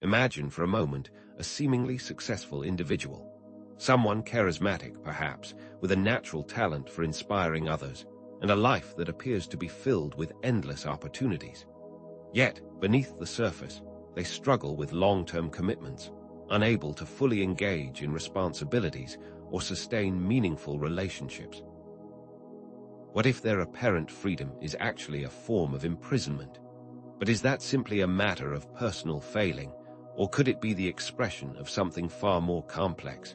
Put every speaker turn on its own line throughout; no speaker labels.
Imagine for a moment a seemingly successful individual. Someone charismatic, perhaps, with a natural talent for inspiring others, and a life that appears to be filled with endless opportunities. Yet, beneath the surface, they struggle with long-term commitments, unable to fully engage in responsibilities or sustain meaningful relationships. What if their apparent freedom is actually a form of imprisonment? But is that simply a matter of personal failing, or could it be the expression of something far more complex?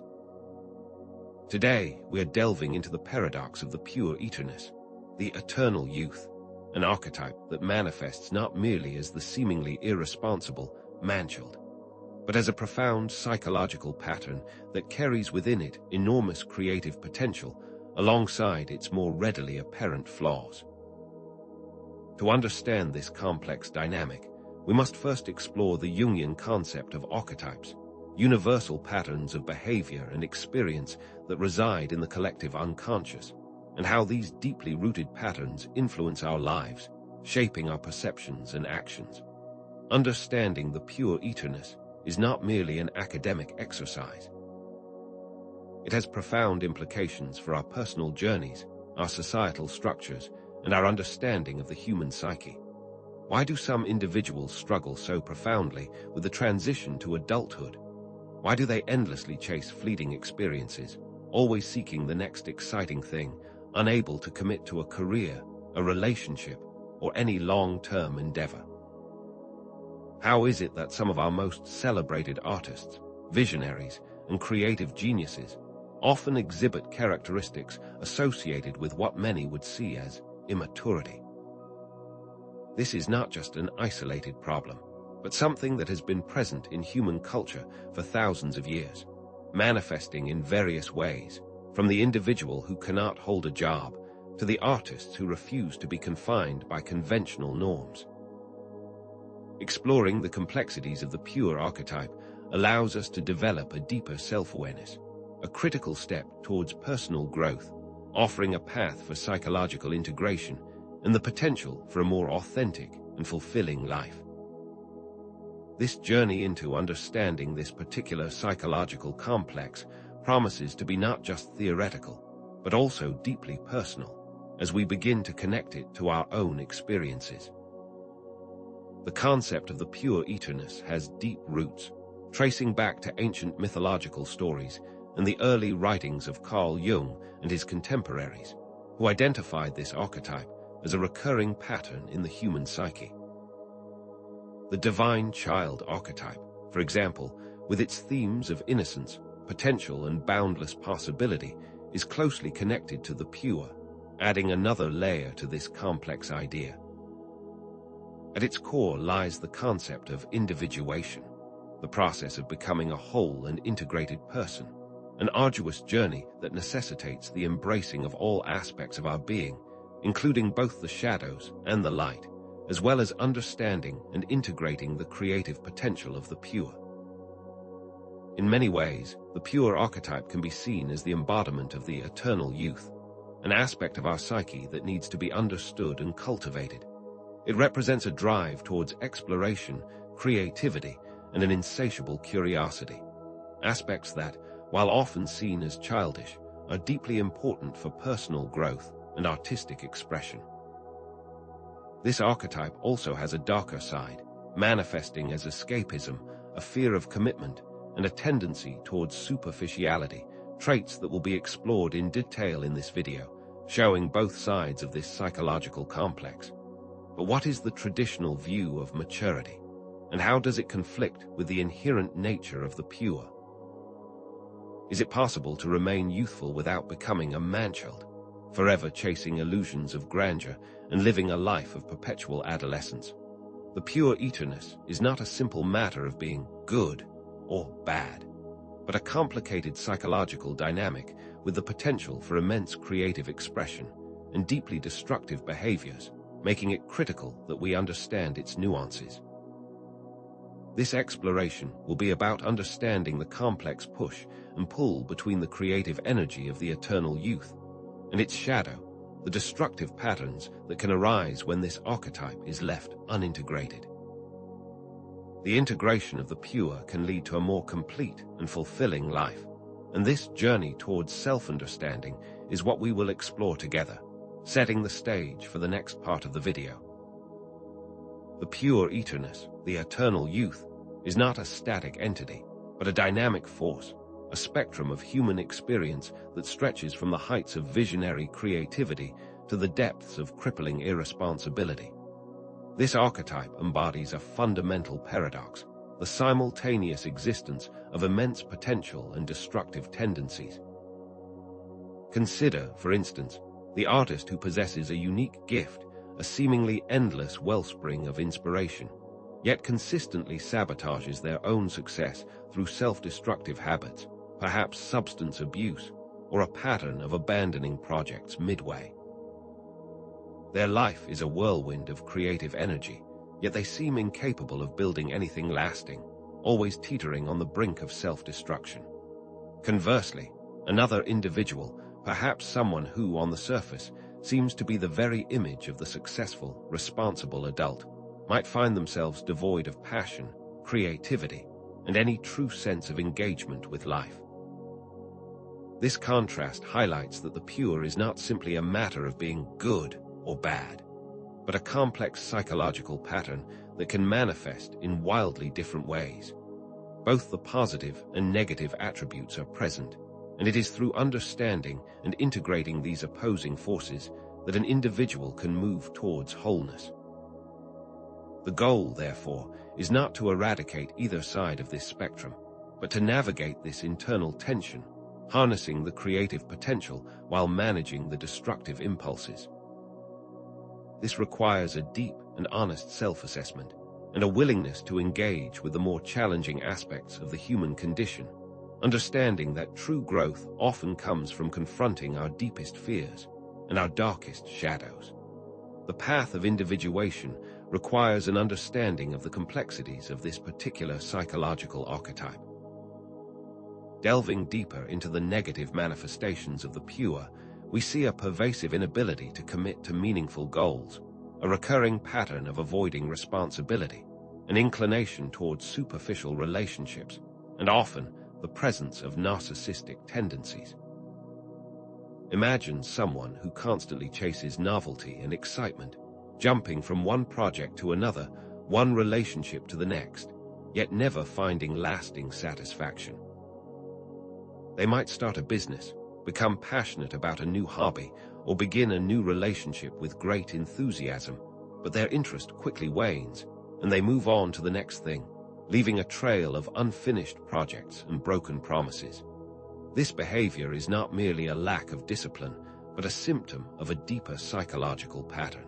Today, we are delving into the paradox of the pure Aeternus, the eternal youth, an archetype that manifests not merely as the seemingly irresponsible, man-child, but as a profound psychological pattern that carries within it enormous creative potential alongside its more readily apparent flaws. To understand this complex dynamic, we must first explore the Jungian concept of archetypes, universal patterns of behavior and experience that reside in the collective unconscious, and how these deeply rooted patterns influence our lives, shaping our perceptions and actions. Understanding the pure Aeternus is not merely an academic exercise. It has profound implications for our personal journeys, our societal structures, and our understanding of the human psyche. Why do some individuals struggle so profoundly with the transition to adulthood? Why do they endlessly chase fleeting experiences, always seeking the next exciting thing, unable to commit to a career, a relationship, or any long-term endeavor? How is it that some of our most celebrated artists, visionaries, and creative geniuses often exhibit characteristics associated with what many would see as immaturity? This is not just an isolated problem, but something that has been present in human culture for thousands of years, manifesting in various ways, from the individual who cannot hold a job to the artists who refuse to be confined by conventional norms. Exploring the complexities of the pure archetype allows us to develop a deeper self-awareness, a critical step towards personal growth, offering a path for psychological integration and the potential for a more authentic and fulfilling life. This journey into understanding this particular psychological complex promises to be not just theoretical, but also deeply personal, as we begin to connect it to our own experiences. The concept of the pure Aeternus has deep roots, tracing back to ancient mythological stories and the early writings of Carl Jung and his contemporaries, who identified this archetype as a recurring pattern in the human psyche. The divine child archetype, for example, with its themes of innocence, potential, and boundless possibility, is closely connected to the pure, adding another layer to this complex idea. At its core lies the concept of individuation, the process of becoming a whole and integrated person, an arduous journey that necessitates the embracing of all aspects of our being, including both the shadows and the light, as well as understanding and integrating the creative potential of the pure. In many ways, the pure archetype can be seen as the embodiment of the eternal youth, an aspect of our psyche that needs to be understood and cultivated. It represents a drive towards exploration, creativity, and an insatiable curiosity, aspects that, while often seen as childish, are deeply important for personal growth and artistic expression. This archetype also has a darker side, manifesting as escapism, a fear of commitment, and a tendency towards superficiality, traits that will be explored in detail in this video, showing both sides of this psychological complex. But what is the traditional view of maturity, and how does it conflict with the inherent nature of the pure? Is it possible to remain youthful without becoming a man-child, forever chasing illusions of grandeur and living a life of perpetual adolescence? The pure Aeternus is not a simple matter of being good or bad, but a complicated psychological dynamic with the potential for immense creative expression and deeply destructive behaviors, making it critical that we understand its nuances. This exploration will be about understanding the complex push and pull between the creative energy of the eternal youth and its shadow, the destructive patterns that can arise when this archetype is left unintegrated. The integration of the pure can lead to a more complete and fulfilling life, and this journey towards self-understanding is what we will explore together, setting the stage for the next part of the video. The pure Aeternus, the eternal youth, is not a static entity, but a dynamic force, a spectrum of human experience that stretches from the heights of visionary creativity to the depths of crippling irresponsibility. This archetype embodies a fundamental paradox, the simultaneous existence of immense potential and destructive tendencies. Consider, for instance, the artist who possesses a unique gift, a seemingly endless wellspring of inspiration, yet consistently sabotages their own success through self-destructive habits, perhaps substance abuse, or a pattern of abandoning projects midway. Their life is a whirlwind of creative energy, yet they seem incapable of building anything lasting, always teetering on the brink of self-destruction. Conversely, another individual, perhaps someone who, on the surface, seems to be the very image of the successful, responsible adult, might find themselves devoid of passion, creativity, and any true sense of engagement with life. This contrast highlights that the pure is not simply a matter of being good or bad, but a complex psychological pattern that can manifest in wildly different ways. Both the positive and negative attributes are present, and it is through understanding and integrating these opposing forces that an individual can move towards wholeness. The goal, therefore, is not to eradicate either side of this spectrum, but to navigate this internal tension, harnessing the creative potential while managing the destructive impulses. This requires a deep and honest self-assessment and a willingness to engage with the more challenging aspects of the human condition, understanding that true growth often comes from confronting our deepest fears and our darkest shadows. The path of individuation requires an understanding of the complexities of this particular psychological archetype. Delving deeper into the negative manifestations of the pure, we see a pervasive inability to commit to meaningful goals, a recurring pattern of avoiding responsibility, an inclination towards superficial relationships, and often the presence of narcissistic tendencies. Imagine someone who constantly chases novelty and excitement, jumping from one project to another, one relationship to the next, yet never finding lasting satisfaction. They might start a business, become passionate about a new hobby, or begin a new relationship with great enthusiasm, but their interest quickly wanes, and they move on to the next thing, leaving a trail of unfinished projects and broken promises. This behavior is not merely a lack of discipline, but a symptom of a deeper psychological pattern.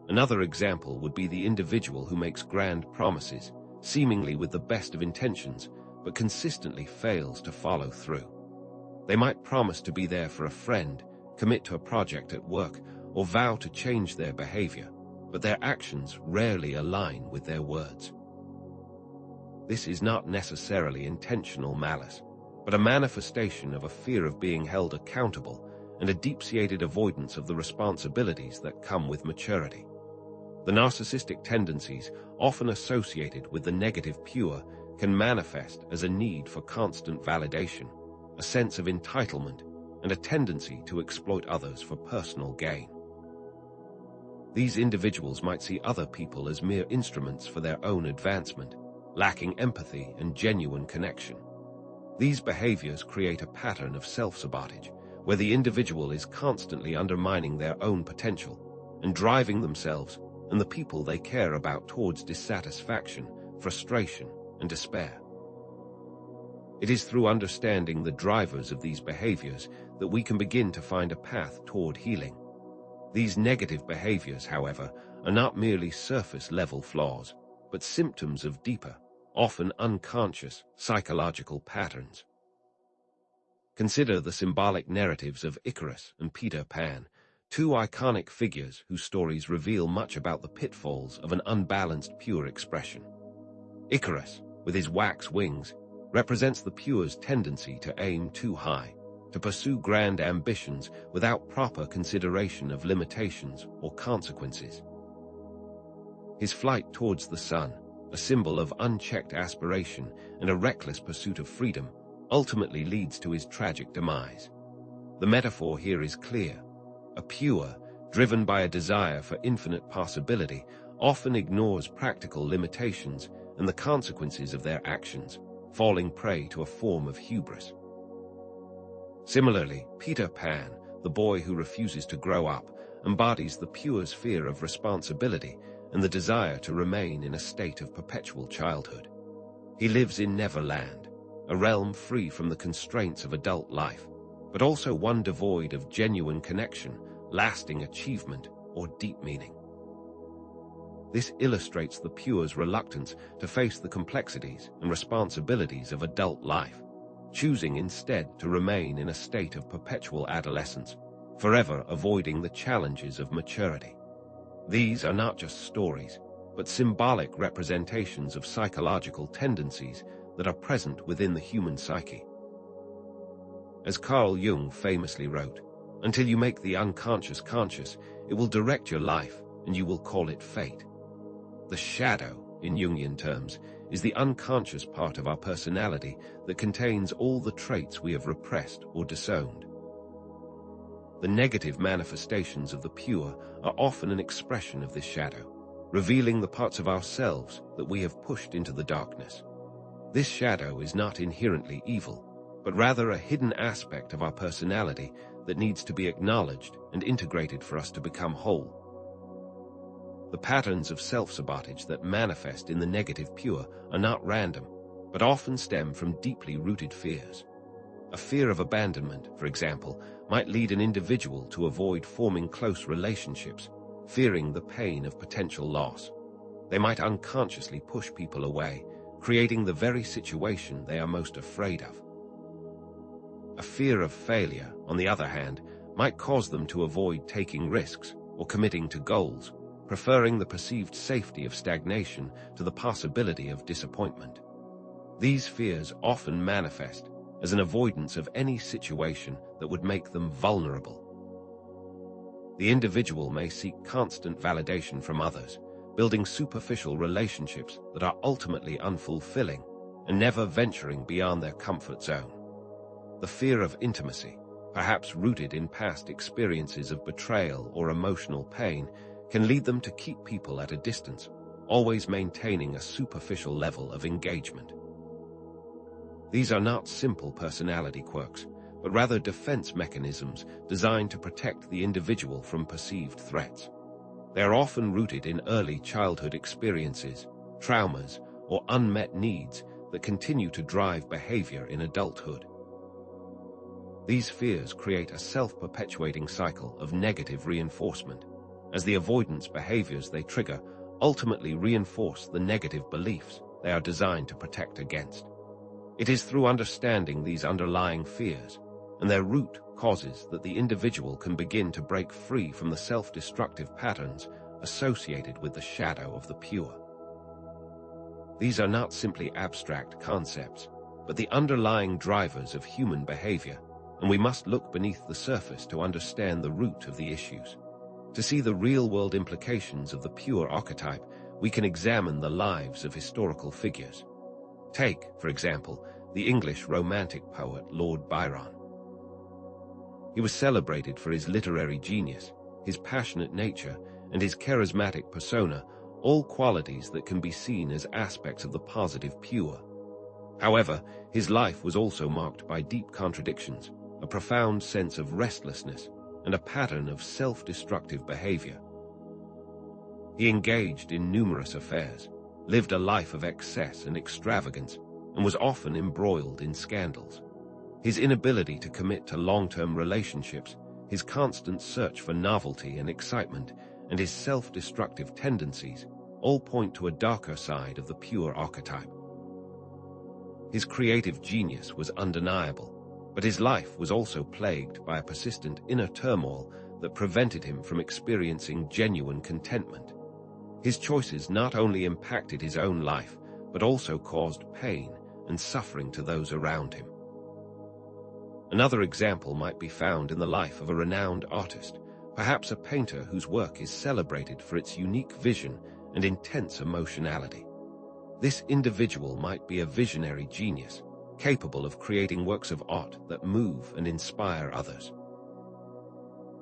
Another example would be the individual who makes grand promises, seemingly with the best of intentions, but consistently fails to follow through. They might promise to be there for a friend, commit to a project at work, or vow to change their behavior, but their actions rarely align with their words. This is not necessarily intentional malice, but a manifestation of a fear of being held accountable and a deep-seated avoidance of the responsibilities that come with maturity. The narcissistic tendencies, often associated with the negative pure, can manifest as a need for constant validation, a sense of entitlement, and a tendency to exploit others for personal gain. These individuals might see other people as mere instruments for their own advancement, lacking empathy and genuine connection. These behaviors create a pattern of self-sabotage, where the individual is constantly undermining their own potential and driving themselves and the people they care about towards dissatisfaction, frustration, and despair. It is through understanding the drivers of these behaviors that we can begin to find a path toward healing. These negative behaviors, however, are not merely surface-level flaws, but symptoms of deeper, often unconscious, psychological patterns. Consider the symbolic narratives of Icarus and Peter Pan, two iconic figures whose stories reveal much about the pitfalls of an unbalanced pure expression. Icarus, with his wax wings, represents the pure's tendency to aim too high, to pursue grand ambitions without proper consideration of limitations or consequences. His flight towards the sun, a symbol of unchecked aspiration and a reckless pursuit of freedom, ultimately leads to his tragic demise. The metaphor here is clear. A Puer, driven by a desire for infinite possibility, often ignores practical limitations and the consequences of their actions, falling prey to a form of hubris. Similarly, Peter Pan, the boy who refuses to grow up, embodies the Puer's fear of responsibility and the desire to remain in a state of perpetual childhood. He lives in Neverland, a realm free from the constraints of adult life, but also one devoid of genuine connection, lasting achievement, or deep meaning. This illustrates the Puer's reluctance to face the complexities and responsibilities of adult life, choosing instead to remain in a state of perpetual adolescence, forever avoiding the challenges of maturity. These are not just stories, but symbolic representations of psychological tendencies that are present within the human psyche. As Carl Jung famously wrote, "Until you make the unconscious conscious, it will direct your life, and you will call it fate." The shadow, in Jungian terms, is the unconscious part of our personality that contains all the traits we have repressed or disowned. The negative manifestations of the Puer are often an expression of this shadow, revealing the parts of ourselves that we have pushed into the darkness. This shadow is not inherently evil, but rather a hidden aspect of our personality that needs to be acknowledged and integrated for us to become whole. The patterns of self-sabotage that manifest in the negative Puer are not random, but often stem from deeply rooted fears. A fear of abandonment, for example, might lead an individual to avoid forming close relationships, fearing the pain of potential loss. They might unconsciously push people away, creating the very situation they are most afraid of. A fear of failure, on the other hand, might cause them to avoid taking risks or committing to goals, preferring the perceived safety of stagnation to the possibility of disappointment. These fears often manifest as an avoidance of any situation that would make them vulnerable. The individual may seek constant validation from others, building superficial relationships that are ultimately unfulfilling and never venturing beyond their comfort zone. The fear of intimacy, perhaps rooted in past experiences of betrayal or emotional pain, can lead them to keep people at a distance, always maintaining a superficial level of engagement. These are not simple personality quirks, but rather defense mechanisms designed to protect the individual from perceived threats. They are often rooted in early childhood experiences, traumas, or unmet needs that continue to drive behavior in adulthood. These fears create a self-perpetuating cycle of negative reinforcement, as the avoidance behaviors they trigger ultimately reinforce the negative beliefs they are designed to protect against. It is through understanding these underlying fears and their root causes that the individual can begin to break free from the self-destructive patterns associated with the shadow of the Puer. These are not simply abstract concepts, but the underlying drivers of human behavior, and we must look beneath the surface to understand the root of the issues. To see the real-world implications of the Puer archetype, we can examine the lives of historical figures. Take, for example, the English Romantic poet Lord Byron. He was celebrated for his literary genius, his passionate nature, and his charismatic persona, all qualities that can be seen as aspects of the positive Puer. However, his life was also marked by deep contradictions, a profound sense of restlessness, and a pattern of self-destructive behavior. He engaged in numerous affairs, lived a life of excess and extravagance, and was often embroiled in scandals. His inability to commit to long-term relationships, his constant search for novelty and excitement, and his self-destructive tendencies all point to a darker side of the Puer archetype. His creative genius was undeniable, but his life was also plagued by a persistent inner turmoil that prevented him from experiencing genuine contentment. His choices not only impacted his own life, but also caused pain and suffering to those around him. Another example might be found in the life of a renowned artist, perhaps a painter whose work is celebrated for its unique vision and intense emotionality. This individual might be a visionary genius, capable of creating works of art that move and inspire others.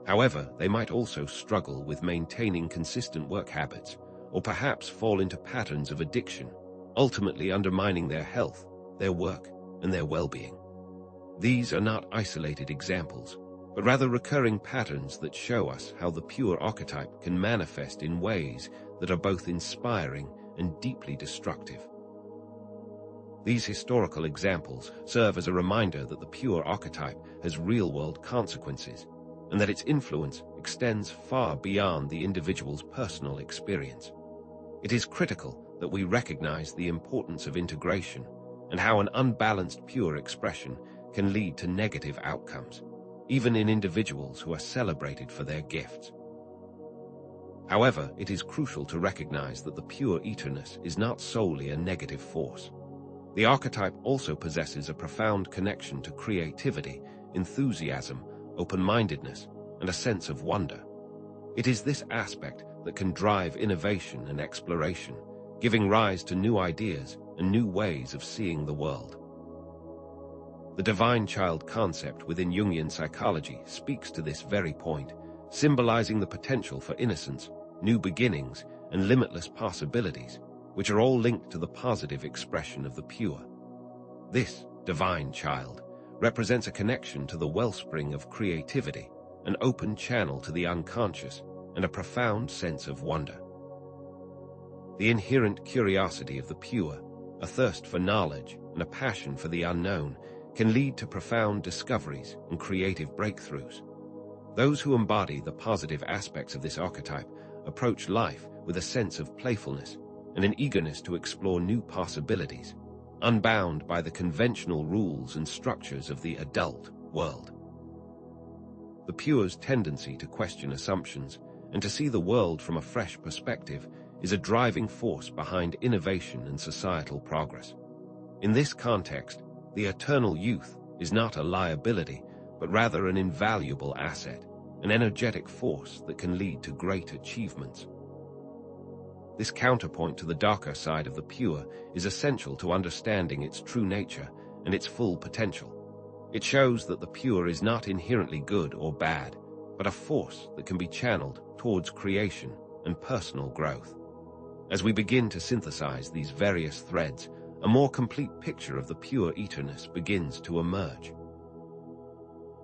However, they might also struggle with maintaining consistent work habits, or perhaps fall into patterns of addiction, ultimately undermining their health, their work, and their well-being. These are not isolated examples, but rather recurring patterns that show us how the pure archetype can manifest in ways that are both inspiring and deeply destructive. These historical examples serve as a reminder that the pure archetype has real-world consequences, and that its influence extends far beyond the individual's personal experience. It is critical that we recognize the importance of integration and how an unbalanced pure expression can lead to negative outcomes, even in individuals who are celebrated for their gifts. However, it is crucial to recognize that the pure Aeternus is not solely a negative force. The archetype also possesses a profound connection to creativity, enthusiasm, open-mindedness, and a sense of wonder. It is this aspect that can drive innovation and exploration, giving rise to new ideas and new ways of seeing the world. The divine child concept within Jungian psychology speaks to this very point, symbolizing the potential for innocence, new beginnings, and limitless possibilities, which are all linked to the positive expression of the pure. This divine child represents a connection to the wellspring of creativity, an open channel to the unconscious, and a profound sense of wonder. The inherent curiosity of the pure, a thirst for knowledge, and a passion for the unknown, can lead to profound discoveries and creative breakthroughs. Those who embody the positive aspects of this archetype approach life with a sense of playfulness and an eagerness to explore new possibilities, unbound by the conventional rules and structures of the adult world. The pure's tendency to question assumptions and to see the world from a fresh perspective is a driving force behind innovation and societal progress. In this context, the eternal youth is not a liability, but rather an invaluable asset, an energetic force that can lead to great achievements. This counterpoint to the darker side of the pure is essential to understanding its true nature and its full potential. It shows that the pure is not inherently good or bad, but a force that can be channeled towards creation and personal growth. As we begin to synthesize these various threads, a more complete picture of the pure Aeternus begins to emerge.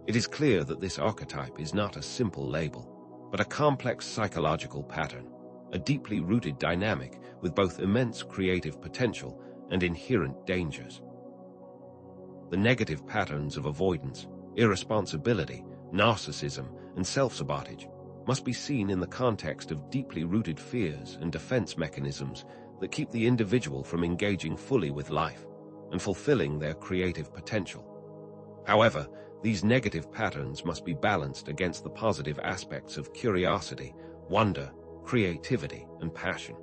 It is clear that this archetype is not a simple label, but a complex psychological pattern, a deeply rooted dynamic with both immense creative potential and inherent dangers. The negative patterns of avoidance, irresponsibility, narcissism, and self-sabotage must be seen in the context of deeply rooted fears and defense mechanisms that keep the individual from engaging fully with life and fulfilling their creative potential. However, these negative patterns must be balanced against the positive aspects of curiosity, wonder, creativity, and passion.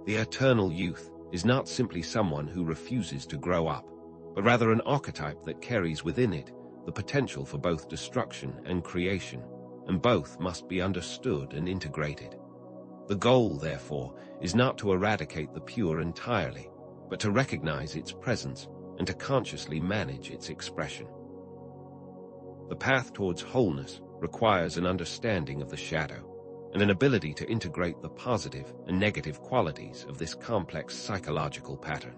The eternal youth is not simply someone who refuses to grow up, but rather an archetype that carries within it the potential for both destruction and creation, and both must be understood and integrated. The goal, therefore, is not to eradicate the pure entirely, but to recognize its presence and to consciously manage its expression. The path towards wholeness requires an understanding of the shadow and an ability to integrate the positive and negative qualities of this complex psychological pattern.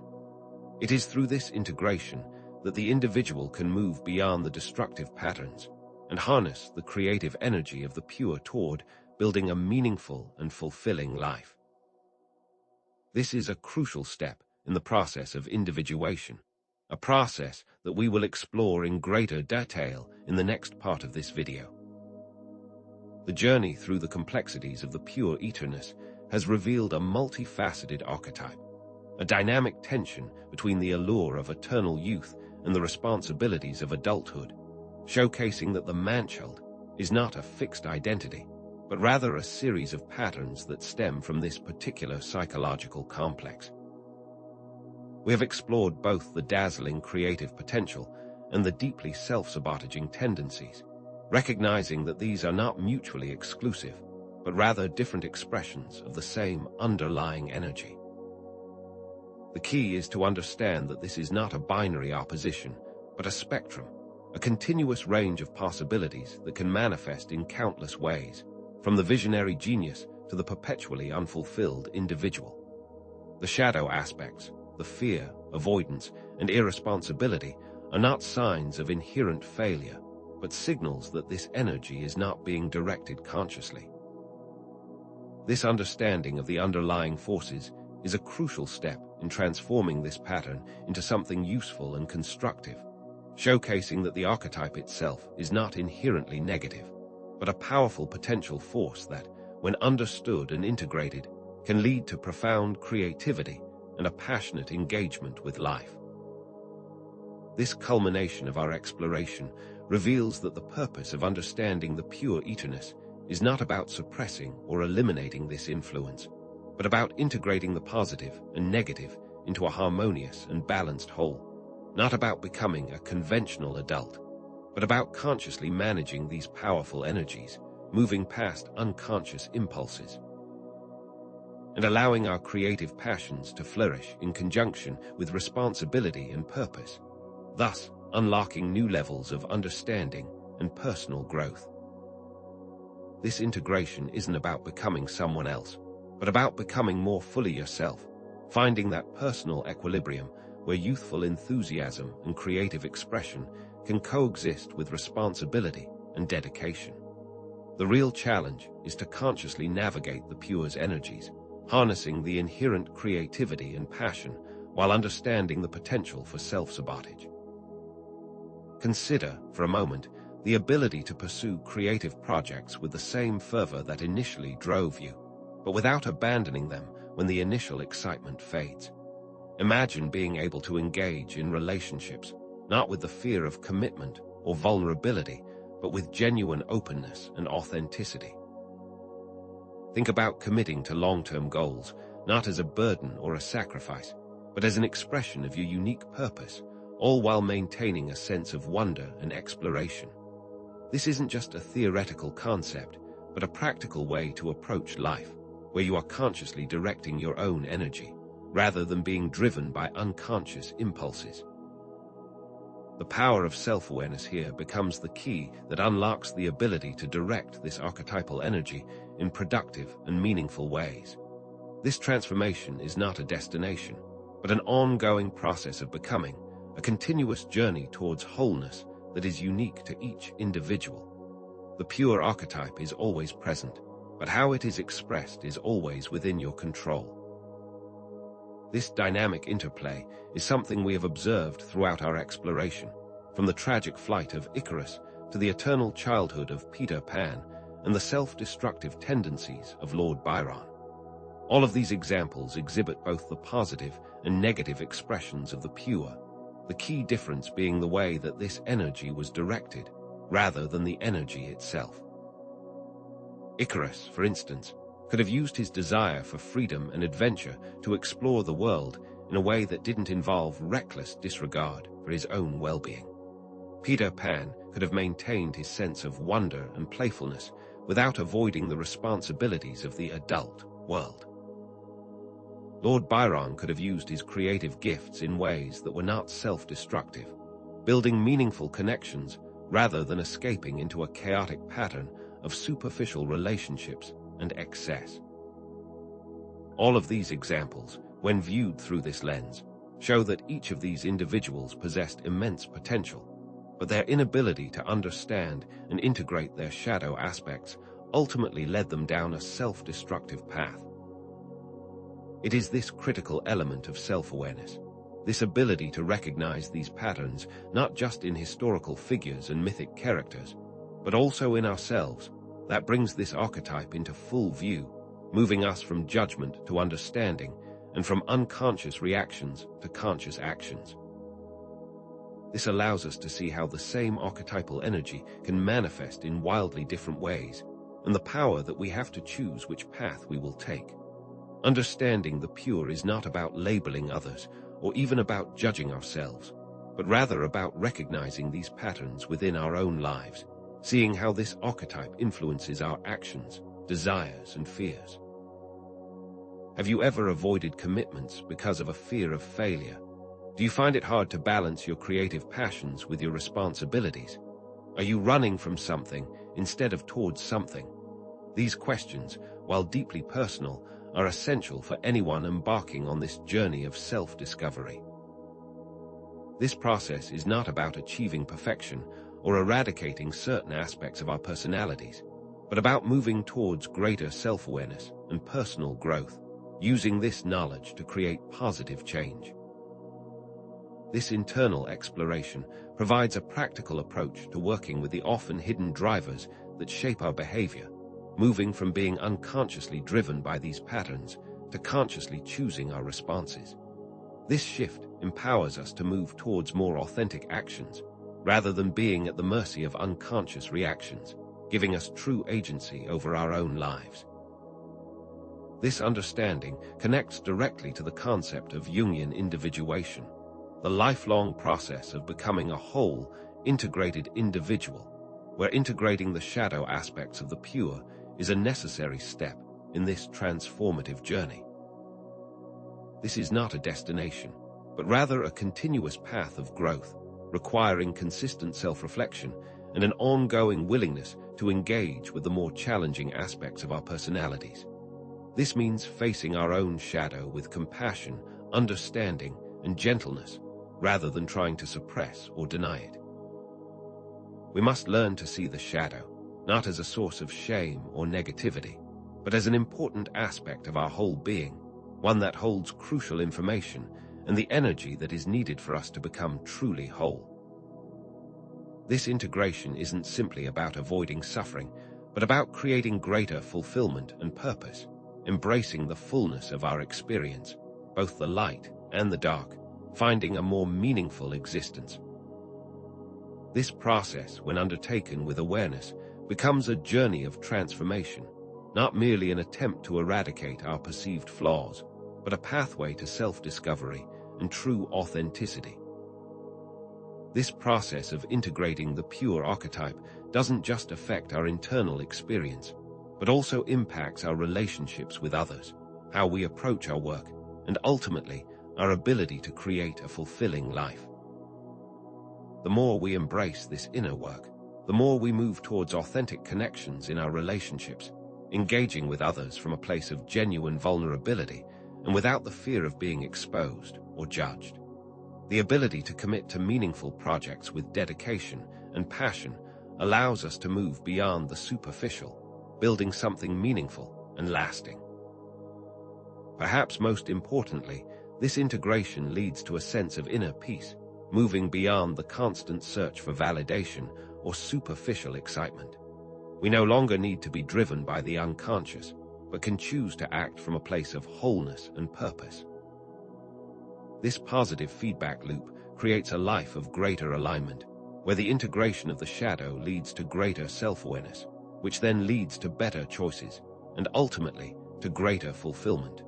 It is through this integration that the individual can move beyond the destructive patterns and harness the creative energy of the pure toward building a meaningful and fulfilling life. This is a crucial step in the process of individuation, a process that we will explore in greater detail in the next part of this video. The journey through the complexities of the pure Aeternus has revealed a multifaceted archetype, a dynamic tension between the allure of eternal youth and the responsibilities of adulthood, showcasing that the man-child is not a fixed identity, but rather a series of patterns that stem from this particular psychological complex. We have explored both the dazzling creative potential and the deeply self-sabotaging tendencies, recognizing that these are not mutually exclusive, but rather different expressions of the same underlying energy. The key is to understand that this is not a binary opposition, but a spectrum, a continuous range of possibilities that can manifest in countless ways, from the visionary genius to the perpetually unfulfilled individual. The shadow aspects, the fear, avoidance, and irresponsibility are not signs of inherent failure, but signals that this energy is not being directed consciously. This understanding of the underlying forces is a crucial step in transforming this pattern into something useful and constructive, showcasing that the archetype itself is not inherently negative, but a powerful potential force that, when understood and integrated, can lead to profound creativity and a passionate engagement with life. This culmination of our exploration reveals that the purpose of understanding the pure Aeternus is not about suppressing or eliminating this influence, but about integrating the positive and negative into a harmonious and balanced whole, not about becoming a conventional adult, but about consciously managing these powerful energies, moving past unconscious impulses, and allowing our creative passions to flourish in conjunction with responsibility and purpose, thus unlocking new levels of understanding and personal growth. This integration isn't about becoming someone else, but about becoming more fully yourself, finding that personal equilibrium where youthful enthusiasm and creative expression can coexist with responsibility and dedication. The real challenge is to consciously navigate the Pure's energies, harnessing the inherent creativity and passion while understanding the potential for self-sabotage. Consider, for a moment, the ability to pursue creative projects with the same fervor that initially drove you, but without abandoning them when the initial excitement fades. Imagine being able to engage in relationships, not with the fear of commitment or vulnerability, but with genuine openness and authenticity. Think about committing to long-term goals, not as a burden or a sacrifice, but as an expression of your unique purpose, all while maintaining a sense of wonder and exploration. This isn't just a theoretical concept, but a practical way to approach life, where you are consciously directing your own energy, rather than being driven by unconscious impulses. The power of self-awareness here becomes the key that unlocks the ability to direct this archetypal energy in productive and meaningful ways. This transformation is not a destination, but an ongoing process of becoming, a continuous journey towards wholeness that is unique to each individual. The pure archetype is always present, but how it is expressed is always within your control. This dynamic interplay is something we have observed throughout our exploration, from the tragic flight of Icarus to the eternal childhood of Peter Pan and the self-destructive tendencies of Lord Byron. All of these examples exhibit both the positive and negative expressions of the pure, the key difference being the way that this energy was directed, rather than the energy itself. Icarus, for instance, could have used his desire for freedom and adventure to explore the world in a way that didn't involve reckless disregard for his own well-being. Peter Pan could have maintained his sense of wonder and playfulness without avoiding the responsibilities of the adult world. Lord Byron could have used his creative gifts in ways that were not self-destructive, building meaningful connections rather than escaping into a chaotic pattern of superficial relationships and excess. All of these examples, when viewed through this lens, show that each of these individuals possessed immense potential, but their inability to understand and integrate their shadow aspects ultimately led them down a self-destructive path. It is this critical element of self-awareness, this ability to recognize these patterns not just in historical figures and mythic characters, but also in ourselves, that brings this archetype into full view, moving us from judgment to understanding and from unconscious reactions to conscious actions. This allows us to see how the same archetypal energy can manifest in wildly different ways, and the power that we have to choose which path we will take. Understanding the pure is not about labeling others or even about judging ourselves, but rather about recognizing these patterns within our own lives, seeing how this archetype influences our actions, desires, and fears. Have you ever avoided commitments because of a fear of failure? Do you find it hard to balance your creative passions with your responsibilities? Are you running from something instead of towards something? These questions, while deeply personal, are essential for anyone embarking on this journey of self-discovery. This process is not about achieving perfection or eradicating certain aspects of our personalities, but about moving towards greater self-awareness and personal growth, using this knowledge to create positive change. This internal exploration provides a practical approach to working with the often hidden drivers that shape our behavior, moving from being unconsciously driven by these patterns to consciously choosing our responses. This shift empowers us to move towards more authentic actions, rather than being at the mercy of unconscious reactions, giving us true agency over our own lives. This understanding connects directly to the concept of Jungian individuation, the lifelong process of becoming a whole, integrated individual, where integrating the shadow aspects of the pure is a necessary step in this transformative journey. This is not a destination, but rather a continuous path of growth, requiring consistent self-reflection and an ongoing willingness to engage with the more challenging aspects of our personalities. This means facing our own shadow with compassion, understanding, and gentleness, rather than trying to suppress or deny it. We must learn to see the shadow, not as a source of shame or negativity, but as an important aspect of our whole being, one that holds crucial information and the energy that is needed for us to become truly whole. This integration isn't simply about avoiding suffering, but about creating greater fulfillment and purpose, embracing the fullness of our experience, both the light and the dark, finding a more meaningful existence. This process, when undertaken with awareness, becomes a journey of transformation, not merely an attempt to eradicate our perceived flaws, but a pathway to self-discovery and true authenticity. This process of integrating the pure archetype doesn't just affect our internal experience, but also impacts our relationships with others, how we approach our work, and ultimately, our ability to create a fulfilling life. The more we embrace this inner work, the more we move towards authentic connections in our relationships, engaging with others from a place of genuine vulnerability and without the fear of being exposed or judged. The ability to commit to meaningful projects with dedication and passion allows us to move beyond the superficial, building something meaningful and lasting. Perhaps most importantly, this integration leads to a sense of inner peace, moving beyond the constant search for validation or superficial excitement. We no longer need to be driven by the unconscious, but can choose to act from a place of wholeness and purpose. This positive feedback loop creates a life of greater alignment, where the integration of the shadow leads to greater self-awareness, which then leads to better choices, and ultimately to greater fulfillment.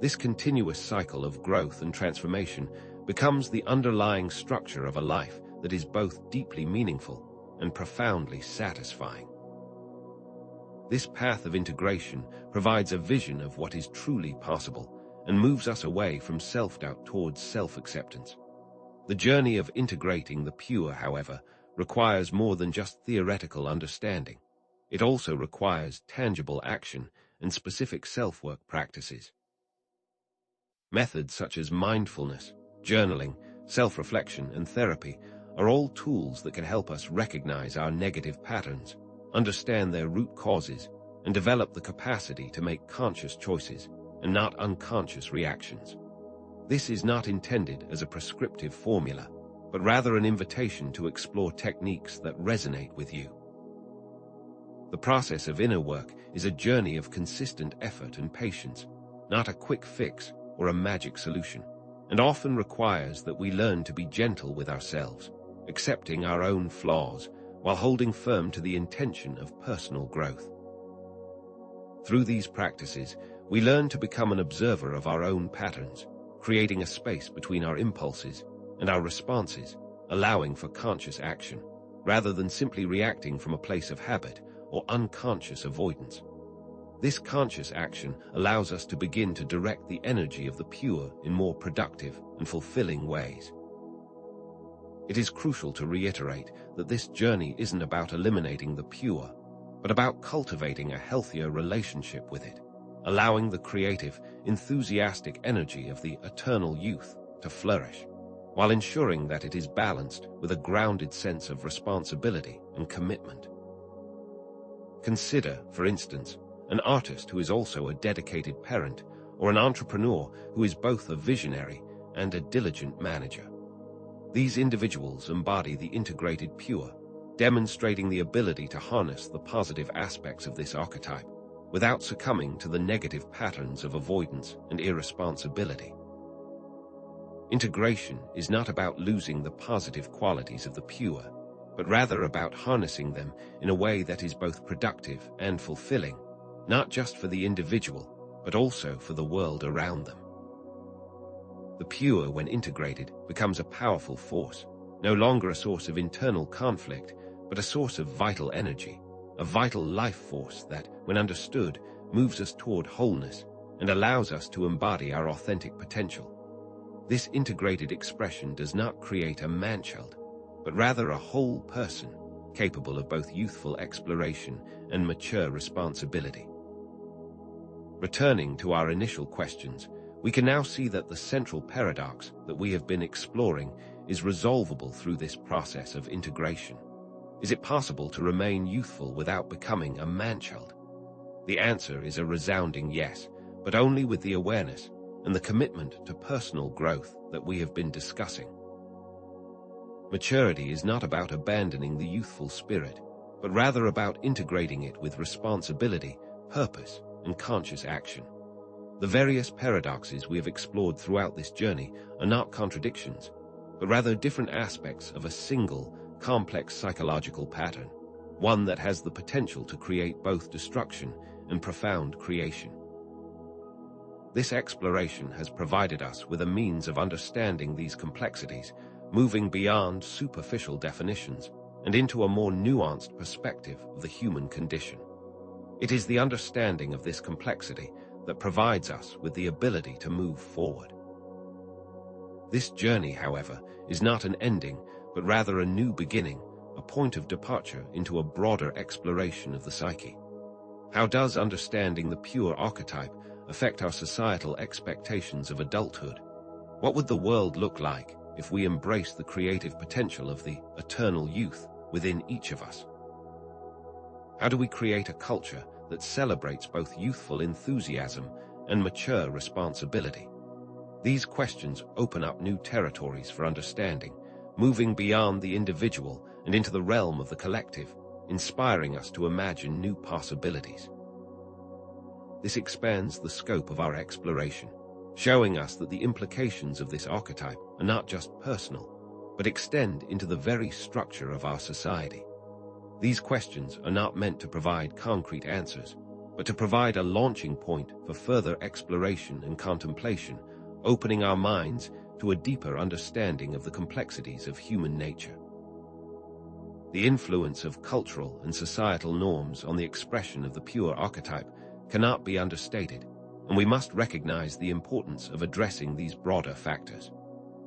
This continuous cycle of growth and transformation becomes the underlying structure of a life that is both deeply meaningful and profoundly satisfying. This path of integration provides a vision of what is truly possible and moves us away from self-doubt towards self-acceptance. The journey of integrating the pure, however, requires more than just theoretical understanding. It also requires tangible action and specific self-work practices. Methods such as mindfulness, journaling, self-reflection, and therapy are all tools that can help us recognize our negative patterns, understand their root causes, and develop the capacity to make conscious choices and not unconscious reactions. This is not intended as a prescriptive formula, but rather an invitation to explore techniques that resonate with you. The process of inner work is a journey of consistent effort and patience, not a quick fix or a magic solution, and often requires that we learn to be gentle with ourselves, accepting our own flaws, while holding firm to the intention of personal growth. Through these practices, we learn to become an observer of our own patterns, creating a space between our impulses and our responses, allowing for conscious action, rather than simply reacting from a place of habit or unconscious avoidance. This conscious action allows us to begin to direct the energy of the pure in more productive and fulfilling ways. It is crucial to reiterate that this journey isn't about eliminating the pure, but about cultivating a healthier relationship with it, allowing the creative, enthusiastic energy of the eternal youth to flourish, while ensuring that it is balanced with a grounded sense of responsibility and commitment. Consider, for instance, an artist who is also a dedicated parent, or an entrepreneur who is both a visionary and a diligent manager. These individuals embody the integrated pure, demonstrating the ability to harness the positive aspects of this archetype without succumbing to the negative patterns of avoidance and irresponsibility. Integration is not about losing the positive qualities of the pure, but rather about harnessing them in a way that is both productive and fulfilling, not just for the individual, but also for the world around them. The pure, when integrated, becomes a powerful force, no longer a source of internal conflict, but a source of vital energy, a vital life force that, when understood, moves us toward wholeness and allows us to embody our authentic potential. This integrated expression does not create a man-child, but rather a whole person, capable of both youthful exploration and mature responsibility. Returning to our initial questions, we can now see that the central paradox that we have been exploring is resolvable through this process of integration. Is it possible to remain youthful without becoming a man-child? The answer is a resounding yes, but only with the awareness and the commitment to personal growth that we have been discussing. Maturity is not about abandoning the youthful spirit, but rather about integrating it with responsibility, purpose, and conscious action. The various paradoxes we have explored throughout this journey are not contradictions, but rather different aspects of a single, complex psychological pattern, one that has the potential to create both destruction and profound creation. This exploration has provided us with a means of understanding these complexities, moving beyond superficial definitions and into a more nuanced perspective of the human condition. It is the understanding of this complexity that provides us with the ability to move forward. This journey, however, is not an ending, but rather a new beginning, a point of departure into a broader exploration of the psyche. How does understanding the pure archetype affect our societal expectations of adulthood? What would the world look like if we embrace the creative potential of the eternal youth within each of us? How do we create a culture that celebrates both youthful enthusiasm and mature responsibility? These questions open up new territories for understanding, moving beyond the individual and into the realm of the collective, inspiring us to imagine new possibilities. This expands the scope of our exploration, showing us that the implications of this archetype are not just personal, but extend into the very structure of our society. These questions are not meant to provide concrete answers, but to provide a launching point for further exploration and contemplation, opening our minds to a deeper understanding of the complexities of human nature. The influence of cultural and societal norms on the expression of the pure archetype cannot be understated, and we must recognize the importance of addressing these broader factors.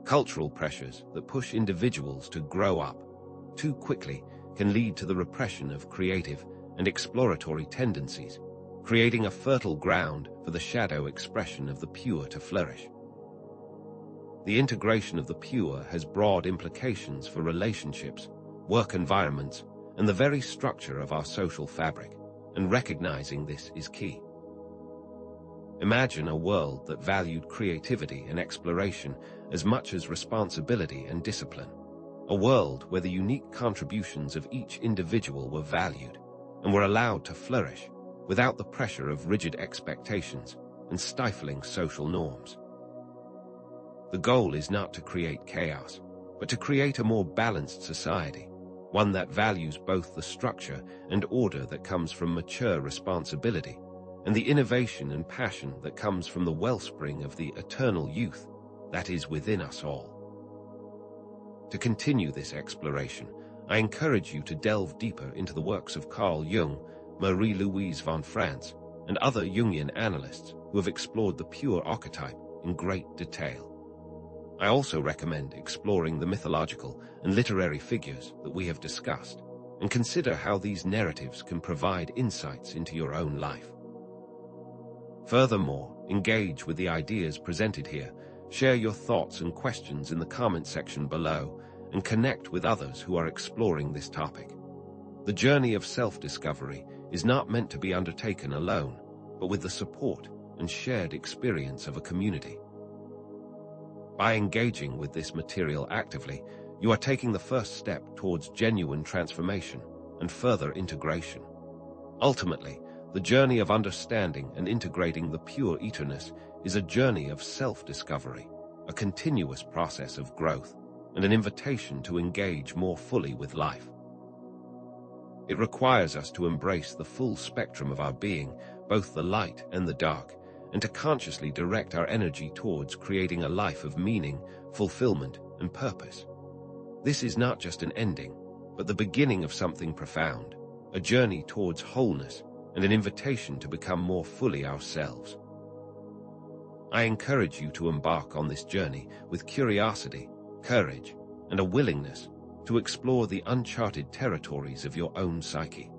Cultural pressures that push individuals to grow up too quickly can lead to the repression of creative and exploratory tendencies, creating a fertile ground for the shadow expression of the pure to flourish. The integration of the pure has broad implications for relationships, work environments, and the very structure of our social fabric, and recognizing this is key. Imagine a world that valued creativity and exploration as much as responsibility and discipline. A world where the unique contributions of each individual were valued and were allowed to flourish without the pressure of rigid expectations and stifling social norms. The goal is not to create chaos, but to create a more balanced society, one that values both the structure and order that comes from mature responsibility and the innovation and passion that comes from the wellspring of the eternal youth that is within us all. To continue this exploration, I encourage you to delve deeper into the works of Carl Jung, Marie-Louise von Franz, and other Jungian analysts who have explored the Puer archetype in great detail. I also recommend exploring the mythological and literary figures that we have discussed, and consider how these narratives can provide insights into your own life. Furthermore, engage with the ideas presented here, share your thoughts and questions in the comment section below, and connect with others who are exploring this topic. The journey of self-discovery is not meant to be undertaken alone, but with the support and shared experience of a community. By engaging with this material actively, you are taking the first step towards genuine transformation and further integration. Ultimately, the journey of understanding and integrating the pure Aeternus is a journey of self-discovery, a continuous process of growth, and an invitation to engage more fully with life. It requires us to embrace the full spectrum of our being, both the light and the dark, and to consciously direct our energy towards creating a life of meaning, fulfillment, and purpose. This is not just an ending, but the beginning of something profound, a journey towards wholeness, and an invitation to become more fully ourselves. I encourage you to embark on this journey with curiosity, courage, and a willingness to explore the uncharted territories of your own psyche.